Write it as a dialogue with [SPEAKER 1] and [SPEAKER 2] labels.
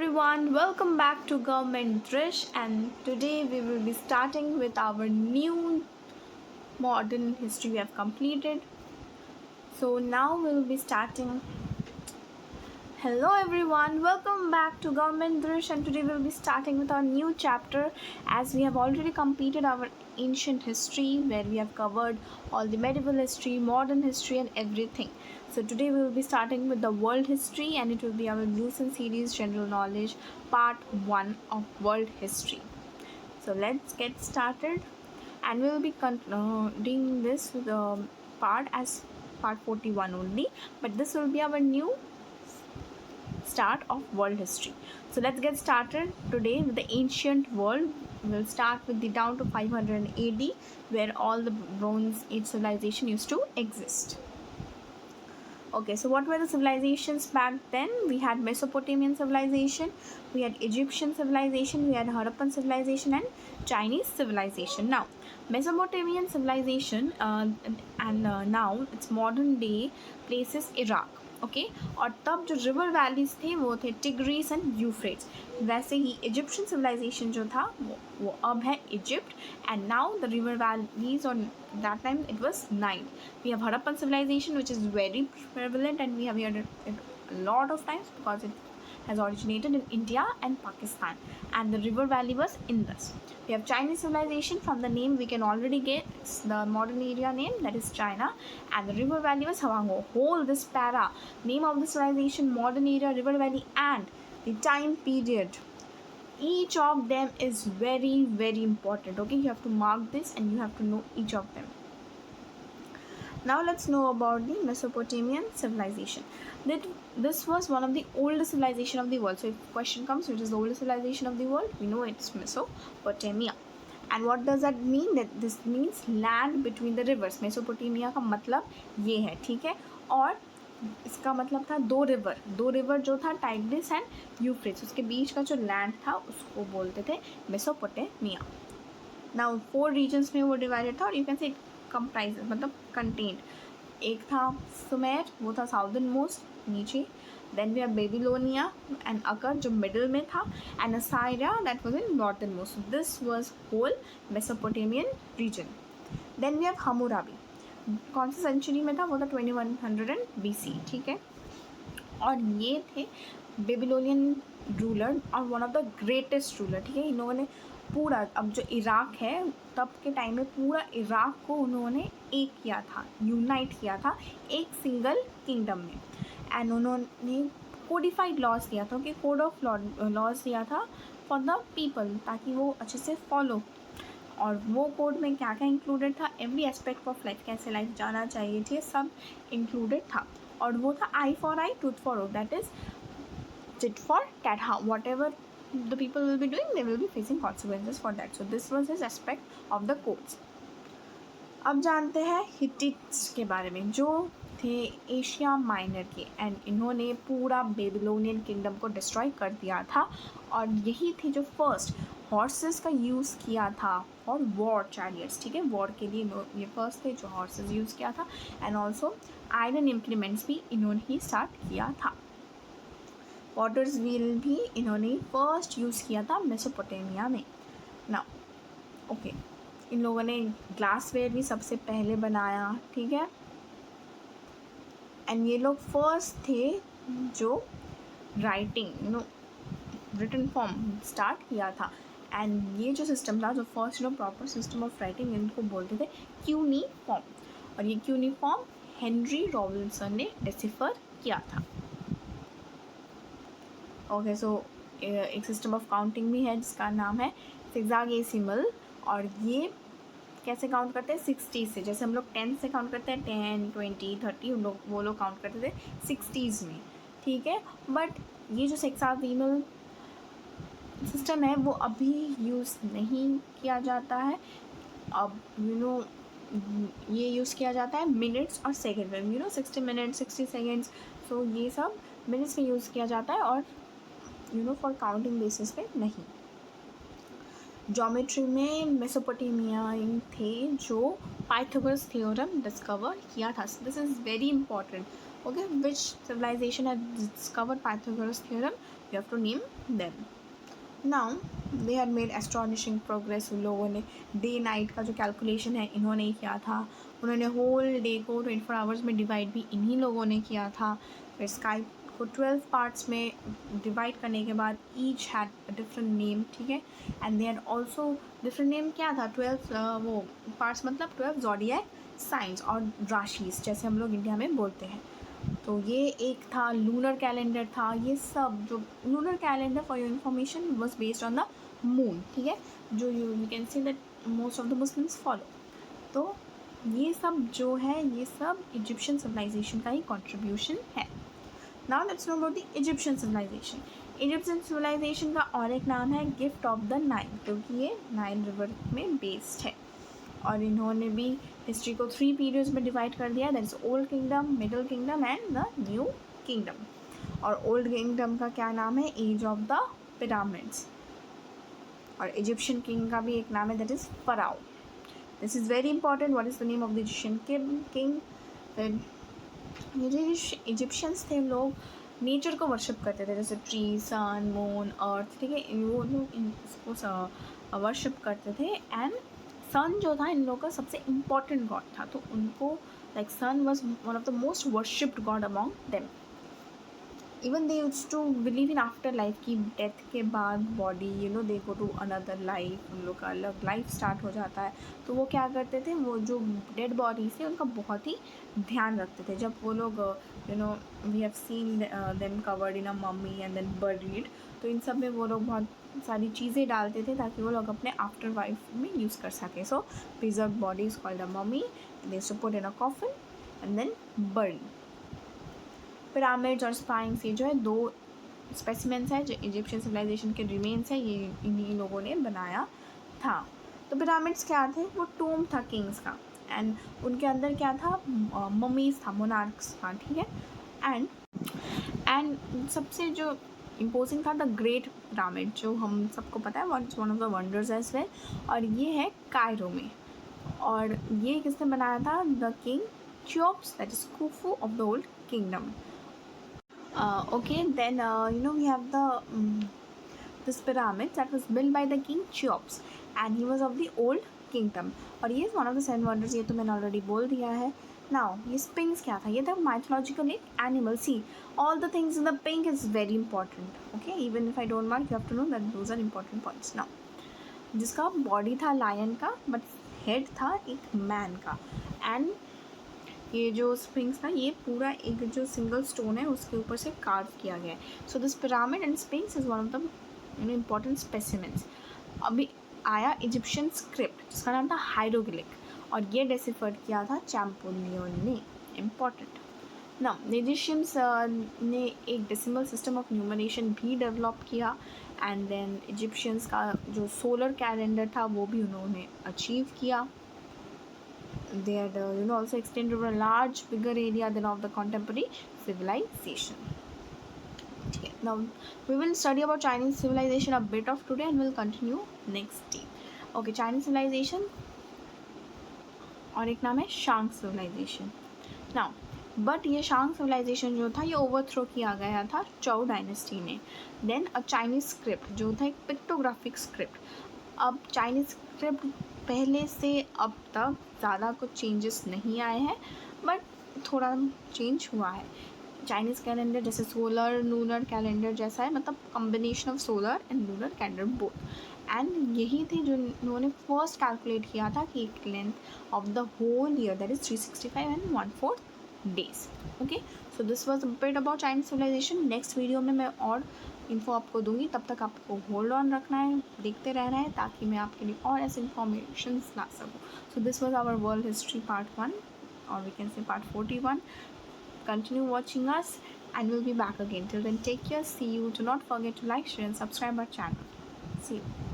[SPEAKER 1] everyone, welcome back to Government Drish, and today we will be starting with our new modern history we have completed. So now we will be starting. Hello everyone, welcome back to Government Drish, and today we will be starting with our new chapter as we have already completed our ancient history where we have covered all the medieval history, modern history, and everything. So today we will be starting with the world history, and it will be our recent series general knowledge part 1 of world history. So let's get started, and we will be doing this part as part 41 only, but this will be our new start of world history. So let's get started today with the ancient world. We'll start with the down to 500 AD, where all the Bronze Age civilization used to exist. Okay, so what were the civilizations back then? We had Mesopotamian civilization, we had Egyptian civilization, we had Harappan civilization, and Chinese civilization. Now, Mesopotamian civilization now its modern day places Iraq. Okay और तब जो river valleys थे वो थे टिग्रीस and Euphrates. वैसे ही Egyptian civilisation जो था वो अब है Egypt, and now the river valleys on that time it was Nile. We have Harappan civilization which is very prevalent, and we have heard it a lot of times because it has originated in India and Pakistan, and the river valley was Indus. We have Chinese civilization. From the name we can already get the modern area name, that is China, and the river valley was Hawango. Whole this para, name of the civilization, modern area, river valley, and the time period, each of them is very very important. Okay, you have to mark this and you have to know each of them. Now let's know about the Mesopotamian civilization. This was one of the oldest civilization of the world. So if question comes, which is the oldest civilization of the world, we know it's Mesopotamia. And what does that mean? That this means land between the rivers. Mesopotamia का मतलब ये है, ठीक है. और इसका मतलब था दो रिवर जो था टाइग्रिस एंड यूफ्रेट्स, उसके बीच का जो लैंड था उसको बोलते थे मेसोपोटामिया. नाउ 4 रीजन्स में वो डिवाइडेड था, और यू कैन से कंप्राइज मतलब कंटेंट. एक था सुमेर, वो था साउदर्न मोस्ट नीचे. Then we have Babylonia and Akkad जो मिडल में था, and Assyria that was in northern most. This was whole Mesopotamian region. Then we have Hammurabi. कौन सी सेंचुरी में था? वो था 2100 BC, ठीक है. और ये थे बेबीलोनियन रूलर और one of the greatest ruler, ठीक है. इन लोगों ने पूरा, अब जो इराक है तब के टाइम में पूरा इराक को उन्होंने एक किया था, यूनाइट किया था एक सिंगल किंगडम में. एंड उन्होंने कोडिफाइड लॉज दिया था, कि कोड ऑफ लॉज दिया था फॉर द पीपल, ताकि वो अच्छे से फॉलो. और वो कोड में क्या क्या इंक्लूडेड था? एवरी एस्पेक्ट ऑफ लाइफ, कैसे लाइफ जाना चाहिए थी, सब इंक्लूडेड था. और वो था eye for eye, tooth for tooth, that is tit for tat. Whatever the people will be doing, they will be facing consequences for that. So this was his aspect of the codes. अब जानते हैं हिटिट्स के बारे में, जो थे Asia minor के, and इन्होंने पूरा बेबीलोनियन किंगडम को डिस्ट्रॉय कर दिया था. और यही थे जो फर्स्ट हॉर्सेस का यूज़ किया था और वॉर चैरियट्स, ठीक है. वॉर के लिए ये फर्स्ट थे जो हॉर्सेस यूज़ किया था, एंड ऑल्सो आयरन इम्प्लीमेंट्स भी इन्होंने ही स्टार्ट किया था. वाटर्स व्हील भी इन्होंने फर्स्ट यूज़ किया था मेसोपोटामिया में. ना ओके, इन लोगों ने ग्लासवेयर भी सबसे पहले बनाया, ठीक है. एंड ये लोग फर्स्ट थे जो राइटिंग रिटन फॉर्म स्टार्ट किया था. एंड ये जो सिस्टम था, जो first proper system of writing, इनको बोलते थे क्यूनीफॉर्म. और ये क्यूनीफॉर्म हेनरी रॉबिन्सन ने डिसिफर किया था. ओके, सो एक सिस्टम ऑफ काउंटिंग भी है जिसका नाम है सेक्सागेसिमल. और ये कैसे काउंट करते हैं? 60 से. जैसे हम लोग 10 से काउंट करते हैं, 10, 20, 30, वो लोग काउंट करते थे 60s में, ठीक है. बट ये जो सेक्सागेसिमल सिस्टम है वो अभी यूज़ नहीं किया जाता है. अब ये यूज़ किया जाता है मिनट्स और सेकेंड में, 60 मिनट्स, 60 सेकेंड्स. सो ये सब मिनट्स में यूज़ किया जाता है, और फॉर काउंटिंग बेसिस पे नहीं. ज्योमेट्री में मेसोपोटामियाई थे जो पाइथागोरस थ्योरम डिस्कवर किया था. This is very important. Okay, which civilization had discovered Pythagoras theorem? You have to name them. Now they had made astonishing progress. उन लोगों ने डे नाइट का जो कैलकुलेशन है इन्होंने ही किया था. उन्होंने होल डे को 24 आवर्स में डिवाइड भी इन्हीं लोगों ने किया था. फिर स्काई को 12 पार्ट्स में डिवाइड करने के बाद each had a different name. ठीक है, and they had also different name. क्या था 12 वो पार्ट्स मतलब 12 ज़ोडिएक साइंस और राशीज जैसे हम लोग इंडिया में बोलते हैं. तो ये एक था. लूनर कैलेंडर था. ये सब जो lunar calendar for your information was based on the moon. ठीक है, जो you can see that most of the Muslims follow. तो ये सब जो है ये सब इजिप्शियन सिविलाइजेशन का ही कॉन्ट्रीब्यूशन है. Now let's know about the Egyptian civilisation. Egyptian civilisation का और एक नाम है गिफ्ट ऑफ द नाइल, क्योंकि ये नाइल रिवर में बेस्ड है. और इन्होंने भी हिस्ट्री को 3 पीरियड्स में डिवाइड कर दिया. That is old kingdom, middle kingdom and the new kingdom. और ओल्ड किंगडम का क्या नाम है? Age of the pyramids. और इजिप्शियन किंग का भी एक नाम है, that is pharaoh. This is very important. What is the name of the Egyptian king? ये जो इजिप्शियंस थे लोग नेचर को वर्शिप करते थे, जैसे ट्री, सन, मून, अर्थ. ठीक है, वो लोग इसको वर्शिप करते थे. एंड सन जो था इन लोगों का सबसे इम्पॉर्टेंट गॉड था. तो उनको like sun was one of the most worshipped god among them. Even they used to believe in after life की डेथ के बाद body they go to another life. उन लोग का अलग लाइफ स्टार्ट हो जाता है. तो वो क्या करते थे, वो जो डेड बॉडीज थे उनका बहुत ही ध्यान रखते थे. जब वो लोग we have seen them covered in a mummy and then buried. तो इन सब में वो लोग बहुत सारी चीज़ें डालते थे ताकि वो लोग अपने आफ्टर वाइफ में यूज़ कर सकें. So preserve body is called a mummy. They used to put in a coffin and then bury. Pyramids और स्पाइंग्स ये जो है 2 स्पेसिमेंट्स हैं जो इजिप्शियन सिविलाइजेशन के रिमेन्स हैं. ये इन्हीं लोगों ने बनाया था. तो पिरामिड्स क्या थे? वो टूम था किंग्स का. एंड उनके अंदर क्या था? ममीज था, मोनार्क्स था. ठीक है, एंड सबसे जो इम्पोजिंग था द ग्रेट पिरामिड, जो हम सबको पता है one of the wonders as well. और ये है कायरो में. और ये किसने बनाया था? The king Cheops, that is Khufu of the Old Kingdom. Okay, then we have this pyramid that was built by the king Cheops, and he was of the old kingdom. और ये one of the 7 wonders, ये तो मैंने already बोल दिया है. Now ये Spinks क्या था? ये था mythological एक animal. See, all the things in the pink is very important. Okay, even if I don't mark, you have to know that those are important points. Now जिसका बॉडी था lion का but head था एक man का. And ये जो springs था ये पूरा एक जो सिंगल स्टोन है उसके ऊपर से कार्व किया गया है. So this pyramid and springs is one of the important specimens. अभी आया इजिप्शियन स्क्रिप्ट जिसका नाम था हायरोग्लिक, और ये डेसिफर किया था चैम्पोलियन ने. इम्पॉर्टेंट. ना इजिप्शियंस ने एक डेसिमल सिस्टम ऑफ न्यूमरेशन भी डेवलप किया. एंड देन इजिप्शियंस का जो सोलर कैलेंडर था वो भी उन्होंने अचीव किया. They had also extended over a large bigger area than of the contemporary civilization. Okay, now we will study about Chinese civilization a bit of today and we'll continue next day. Okay, Chinese civilization और एक नाम है शांग civilisation. Now but ये शांग civilisation जो था ये overthrow किया गया था चौ डायनेस्टी ने. देन अ चाइनीज स्क्रिप्ट जो था एक पिक्टोग्राफिक स्क्रिप्ट. अब चाइनीज स्क्रिप्ट पहले से अब तक ज़्यादा कुछ चेंजेस नहीं आए हैं बट थोड़ा चेंज हुआ है. चाइनीज़ कैलेंडर जैसे सोलर लूनर कैलेंडर जैसा है, मतलब combination of solar and lunar calendar both. And यही थे जो उन्होंने फर्स्ट कैलकुलेट किया था कि एक length of the whole year that is 365 and 1/4 days. Okay, so this was a bit about Chinese civilization. Next video में मैं और इन्फो आपको दूंगी. तब तक आपको होल्ड ऑन रखना है, देखते रहना है ताकि मैं आपके लिए और ऐसे इन्फॉर्मेशन ला सकूँ. So this was our world history part 1 or we can say part 41. Continue watching us and we'll be back again. Till then, take care. See you. Do not forget to like, share and subscribe our channel. See you.